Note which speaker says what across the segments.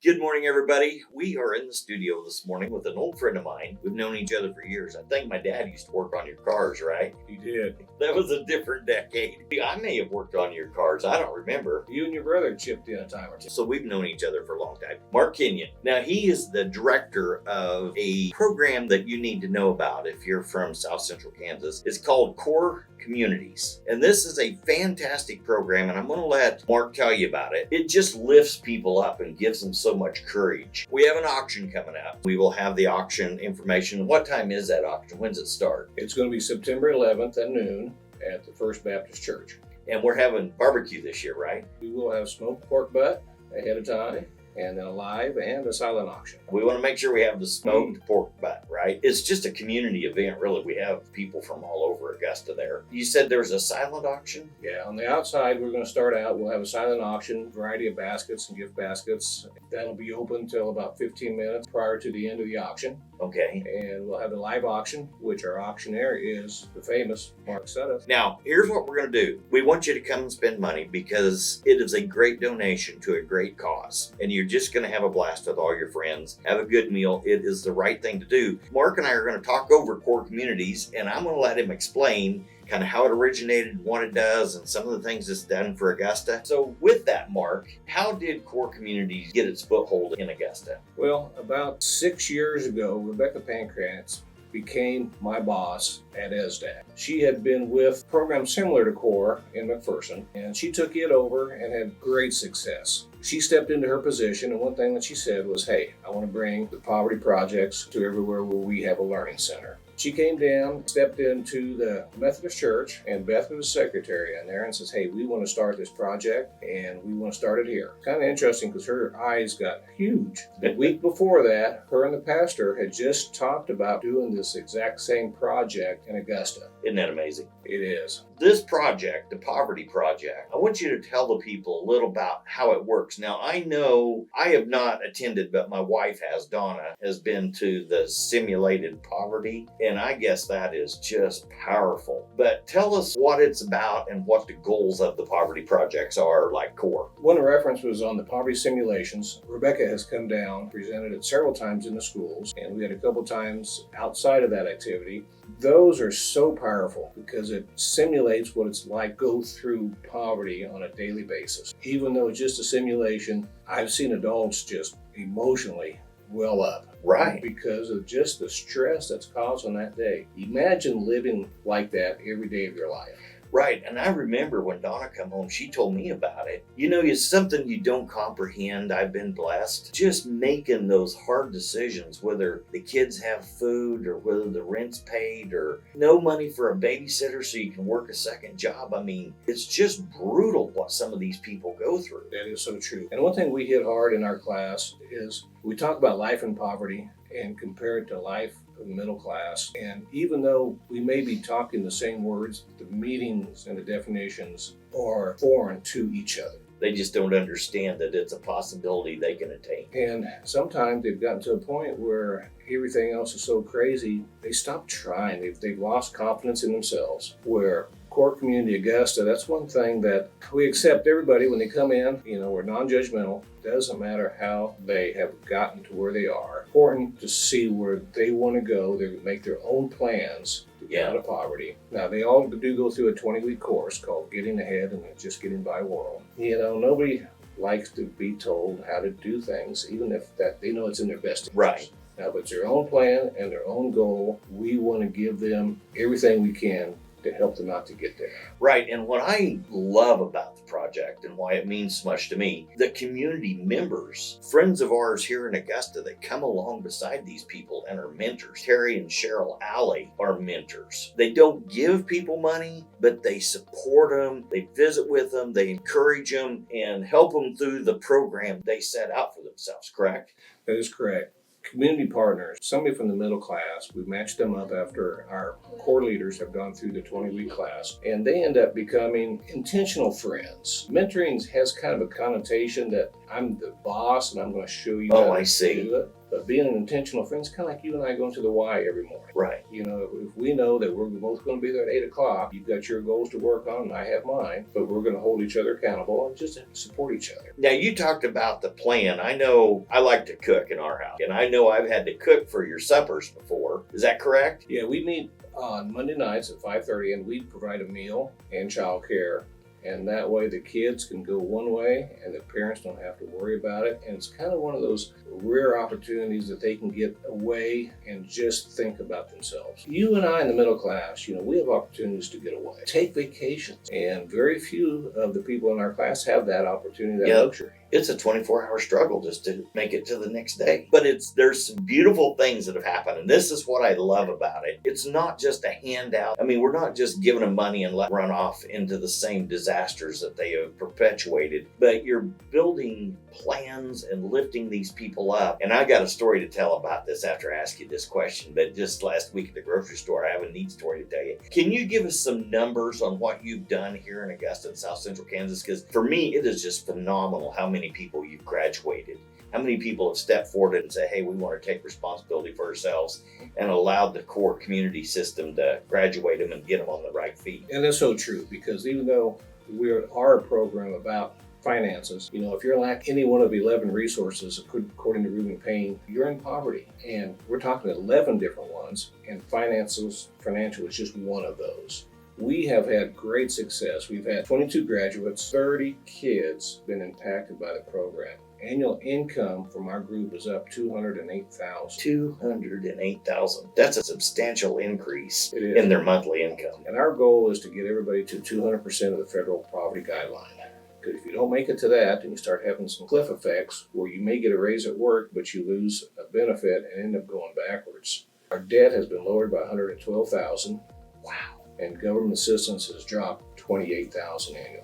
Speaker 1: Good morning, everybody. We are in the studio this morning with an old friend of mine. We've known each other for years. I think my dad used to work on your cars, right?
Speaker 2: He did.
Speaker 1: That was a different decade. I may have worked on your cars. I don't remember.
Speaker 2: You and your brother chipped in a time or two.
Speaker 1: So we've known each other for a long time. Mark Kenyon. Now, he is the director of a program that you need to know about if you're from South Central Kansas. It's called Core Communities. And this is a fantastic program, and I'm going to let Mark tell you about it. It just lifts people up and gives them so much courage. We have an auction coming up. We will have the auction information. What time is that auction? When does it start?
Speaker 2: It's going to be September 11th at noon at the First Baptist Church.
Speaker 1: And we're having barbecue this year, right?
Speaker 2: We will have smoked pork butt ahead of time, and then a live and a silent auction.
Speaker 1: We want to make sure we have the smoked pork butt, right? It's just a community event, really. We have people from all over Augusta there. You said there's a silent auction?
Speaker 2: Yeah, on the outside, we're going to start out. We'll have a silent auction, variety of baskets and gift baskets. That'll be open till about 15 minutes prior to the end of the auction.
Speaker 1: Okay.
Speaker 2: And we'll have the live auction, which our auctioneer is the famous Mark Suddeth.
Speaker 1: Now, here's what we're going to do. We want you to come and spend money because it is a great donation to a great cause. And you're just going to have a blast with all your friends. Have a good meal. It is the right thing to do. Mark and I are going to talk over Core Communities, and I'm going to let him explain kind of how it originated, what it does, and some of the things it's done for Augusta. So with that, Mark, how did Core Communities get its foothold in Augusta?
Speaker 2: Well, about 6 years ago, Rebecca Pancratz became my boss at ESDAC. She had been with programs similar to CORE in McPherson, and she took it over and had great success. She stepped into her position, and one thing that she said was, hey, I want to bring the poverty projects to everywhere where we have a learning center. She came down, stepped into the Methodist Church, and Beth was the secretary in there and says, hey, we want to start this project and we want to start it here. Kind of interesting because her eyes got huge. The week before that, her and the pastor had just talked about doing this exact same project in Augusta.
Speaker 1: Isn't that amazing?
Speaker 2: It is.
Speaker 1: This project, the Poverty Project, I want you to tell the people a little about how it works. Now, I know I have not attended, but my wife has. Donna has been to the simulated poverty, and I guess that is just powerful. But tell us what it's about and what the goals of the Poverty Projects are, like CORE.
Speaker 2: One reference was on the poverty simulations. Rebecca has come down, presented it several times in the schools, and we had a couple times outside of that activity. Those are so powerful because it simulates what it's like go through poverty on a daily basis. Even though it's just a simulation, I've seen adults just emotionally well up.
Speaker 1: Right.
Speaker 2: Because of just the stress that's caused on that day. Imagine living like that every day of your life.
Speaker 1: Right, and I remember when Donna come home, she told me about it. You know, it's something you don't comprehend. I've been blessed. Just making those hard decisions, whether the kids have food or whether the rent's paid or no money for a babysitter so you can work a second job. I mean, it's just brutal what some of these people go through.
Speaker 2: That is so true. And one thing we hit hard in our class is we talk about life in poverty and compare it to life in the middle class. And even though we may be talking the same words, the meanings and the definitions are foreign to each other.
Speaker 1: They just don't understand that it's a possibility they can attain.
Speaker 2: And sometimes they've gotten to a point where everything else is so crazy, they stop trying. They've lost confidence in themselves. Where Core Community Augusta, that's one thing that we accept everybody when they come in. You know, we're non-judgmental. Doesn't matter how they have gotten to where they are. Important to see where they want to go. They make their own plans to get out of poverty. Now, they all do go through a 20-week course called Getting Ahead and Just Getting By World. You know, nobody likes to be told how to do things, even if that they know it's in their best interest.
Speaker 1: Right.
Speaker 2: Now, but it's their own plan and their own goal. We want to give them everything we can to help them out to get there.
Speaker 1: Right, and what I love about the project and why it means so much to me, the community members, friends of ours here in Augusta that come along beside these people and are mentors. Terry and Cheryl Alley are mentors. They don't give people money, but they support them, they visit with them, they encourage them, and help them through the program they set out for themselves, correct?
Speaker 2: That is correct. Community partners, somebody from the middle class, we matched them up after our core leaders have gone through the 20-week class, and they end up becoming intentional friends. Mentoring has kind of a connotation that I'm the boss and I'm going to show you how to do it. But being an intentional friend is kind of like you and I going to the Y every morning.
Speaker 1: Right.
Speaker 2: You know, if we know that we're both going to be there at 8 o'clock, you've got your goals to work on, and I have mine, but we're going to hold each other accountable and just support each other.
Speaker 1: Now, you talked about the plan. I know I like to cook in our house, and I know I've had to cook for your suppers before. Is that correct?
Speaker 2: Yeah, we meet on Monday nights at 5:30, and we provide a meal and childcare. And that way the kids can go one way and the parents don't have to worry about it. And it's kind of one of those rare opportunities that they can get away and just think about themselves. You and I in the middle class, you know, we have opportunities to get away, take vacations. And very few of the people in our class have that opportunity, that luxury.
Speaker 1: It's a 24-hour struggle just to make it to the next day. But there's some beautiful things that have happened. And this is what I love about it. It's not just a handout. I mean, we're not just giving them money and let them run off into the same disasters that they have perpetuated, but you're building plans and lifting these people up. And I got a story to tell about this after I ask you this question, but just last week at the grocery store, I have a neat story to tell you. Can you give us some numbers on what you've done here in Augusta and South Central Kansas? Because for me, it is just phenomenal how many people you've graduated. How many people have stepped forward and said, hey, we want to take responsibility for ourselves, and allowed the core community system to graduate them and get them on the right feet?
Speaker 2: And that's so true, because even though we are a program about finances, you know, if you're lacking any one of 11 resources, according to Reuben Payne, you're in poverty. And we're talking 11 different ones, and financial is just one of those. We have had great success. We've had 22 graduates, 30 kids been impacted by the program. Annual income from our group is up $208,000.
Speaker 1: $208,000. That's a substantial increase
Speaker 2: It is.
Speaker 1: in their monthly income.
Speaker 2: And our goal is to get everybody to 200% of the federal poverty guideline. Because if you don't make it to that, then you start having some cliff effects where you may get a raise at work, but you lose a benefit and end up going backwards. Our debt has been lowered by $112,000.
Speaker 1: Wow.
Speaker 2: And government assistance has dropped $28,000 annually.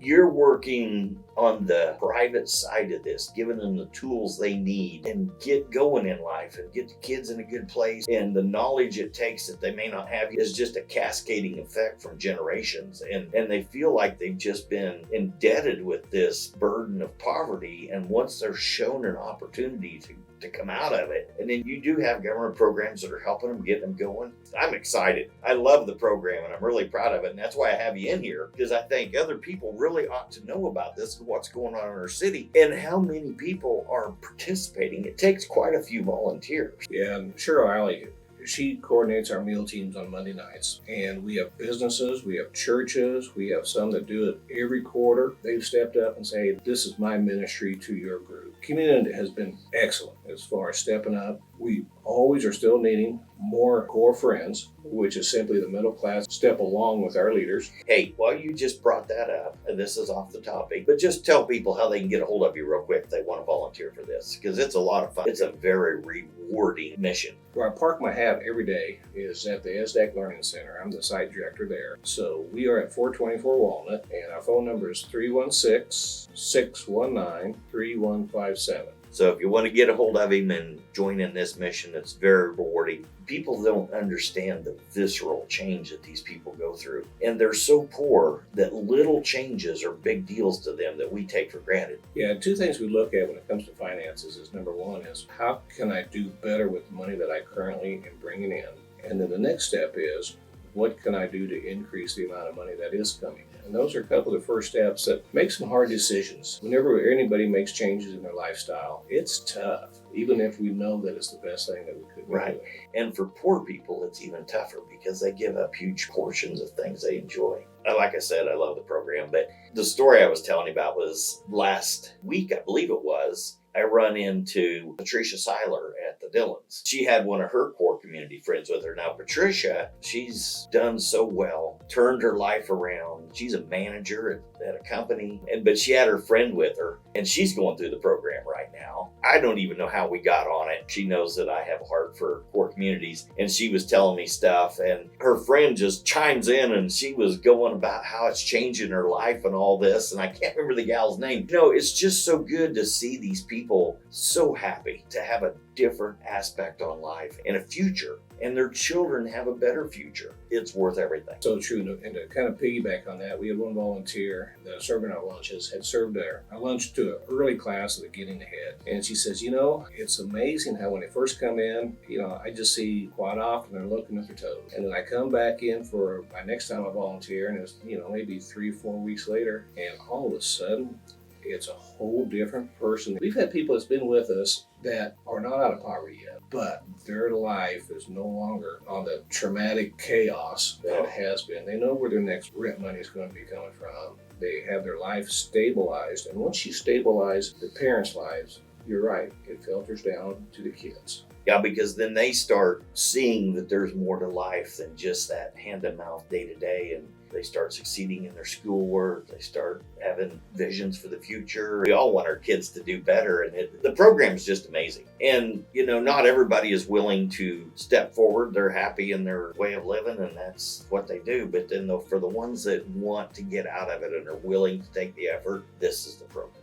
Speaker 1: You're working on the private side of this, giving them the tools they need and get going in life and get the kids in a good place. And the knowledge it takes that they may not have is just a cascading effect from generations. And they feel like they've just been indebted with this burden of poverty. And once they're shown an opportunity to come out of it, and then you do have government programs that are helping them, getting them going. I'm excited. I love the program and I'm really proud of it. And that's why I have you in here, because I think other people really ought to know about this and what's going on in our city and how many people are participating. It takes quite a few volunteers.
Speaker 2: Yeah, and Cheryl Alley, she coordinates our meal teams on Monday nights. And we have businesses, we have churches, we have some that do it every quarter. They've stepped up and say, this is my ministry to your group. Community has been excellent as far as stepping up. We always are still needing more core friends, which is simply the middle class step along with our leaders.
Speaker 1: Hey, well, you just brought that up, and this is off the topic, but just tell people how they can get a hold of you real quick if they want to volunteer for this, because it's a lot of fun. It's a very rewarding mission.
Speaker 2: Where I park my hat every day is at the ESDAC Learning Center. I'm the site director there. So we are at 424 Walnut, and our phone number is 316-619-3157.
Speaker 1: So if you want to get a hold of him and join in this mission, it's very rewarding. People don't understand the visceral change that these people go through. And they're so poor that little changes are big deals to them that we take for granted.
Speaker 2: Yeah, two things we look at when it comes to finances is, number one is, how can I do better with the money that I currently am bringing in? And then the next step is, what can I do to increase the amount of money that is coming in? And those are a couple of the first steps that make some hard decisions. Whenever anybody makes changes in their lifestyle, it's tough, even if we know that it's the best thing that we could do.
Speaker 1: Right. And for poor people, it's even tougher because they give up huge portions of things they enjoy. Like I said, I love the program, but the story I was telling you about was last week, I believe it was, I run into Patricia Seiler at the Dillons. She had one of her core community friends with her. Now, Patricia, she's done so well, turned her life around. She's a manager at a company, but she had her friend with her, and she's going through the program right now. I don't even know how we got on it. She knows that I have a heart for core communities, and she was telling me stuff, and her friend just chimes in, and she was going about how it's changing her life and all this, and I can't remember the gal's name. You know, it's just so good to see these people so happy to have a different aspect on life and a future, and their children have a better future. It's worth everything.
Speaker 2: So true. And to kind of piggyback on that, we had one volunteer that serving our lunches had served our lunch to an early class of the Getting Ahead. And she says, it's amazing how when they first come in, I just see quite often they're looking at their toes. And then I come back in for my next time I volunteer, and it's, maybe 3-4 weeks later, and all of a sudden, it's a whole different person. We've had people that's been with us that are not out of poverty yet, but their life is no longer on the traumatic chaos that it has been. They know where their next rent money is going to be coming from. They have their life stabilized. And once you stabilize the parents' lives, you're right, it filters down to the kids.
Speaker 1: Yeah, because then they start seeing that there's more to life than just that hand-to-mouth day-to-day, and they start succeeding in their schoolwork. They start having visions for the future. We all want our kids to do better, and the program is just amazing. And, not everybody is willing to step forward. They're happy in their way of living, and that's what they do. But then, for the ones that want to get out of it and are willing to take the effort, this is the program.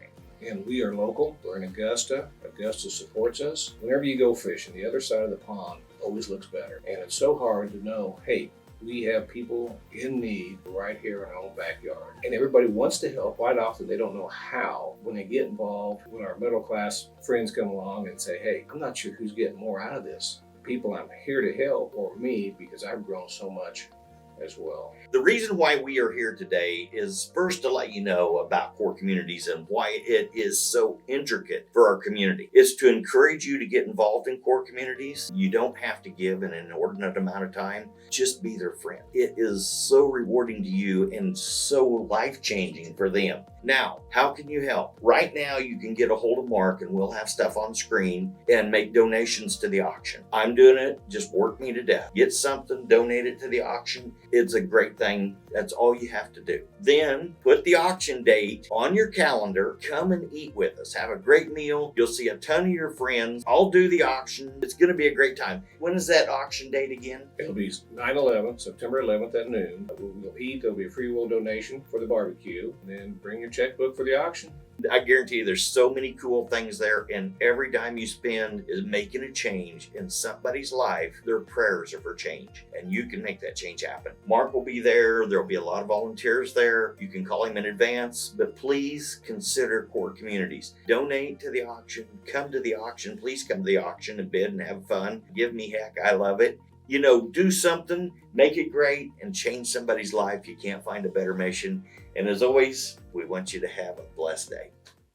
Speaker 2: And we are local. We're in Augusta. Augusta supports us. Whenever you go fishing, the other side of the pond always looks better. And it's so hard to know, hey, we have people in need right here in our own backyard. And everybody wants to help. Quite often they don't know how. When they get involved, when our middle class friends come along and say, hey, I'm not sure who's getting more out of this. People I'm here to help, or me, because I've grown so much as well.
Speaker 1: The reason why we are here today is first to let you know about core communities and why it is so intricate for our community. It's to encourage you to get involved in core communities. You don't have to give an inordinate amount of time. Just be their friend. It is so rewarding to you and so life-changing for them. Now, how can you help? Right now, you can get a hold of Mark and we'll have stuff on screen and make donations to the auction. I'm doing it. Just work me to death. Get something, donate it to the auction. It's a great thing. That's all you have to do. Then put the auction date on your calendar. Come and eat with us. Have a great meal. You'll see a ton of your friends. I'll do the auction. It's going to be a great time. When is that auction date again?
Speaker 2: It'll be 9/11, September 11th at noon. We'll eat. There'll be a free will donation for the barbecue. And then bring your checkbook for the auction.
Speaker 1: I guarantee you there's so many cool things there, and every dime you spend is making a change in somebody's life. Their prayers are for change, and you can make that change happen. Mark will be there. There'll be a lot of volunteers there. You can call him in advance, but please consider core communities. Donate to the auction. Come to the auction. Please come to the auction and bid and have fun. Give me heck. I love it. Do something, make it great, and change somebody's life. You can't find a better mission. And as always, we want you to have a blessed day.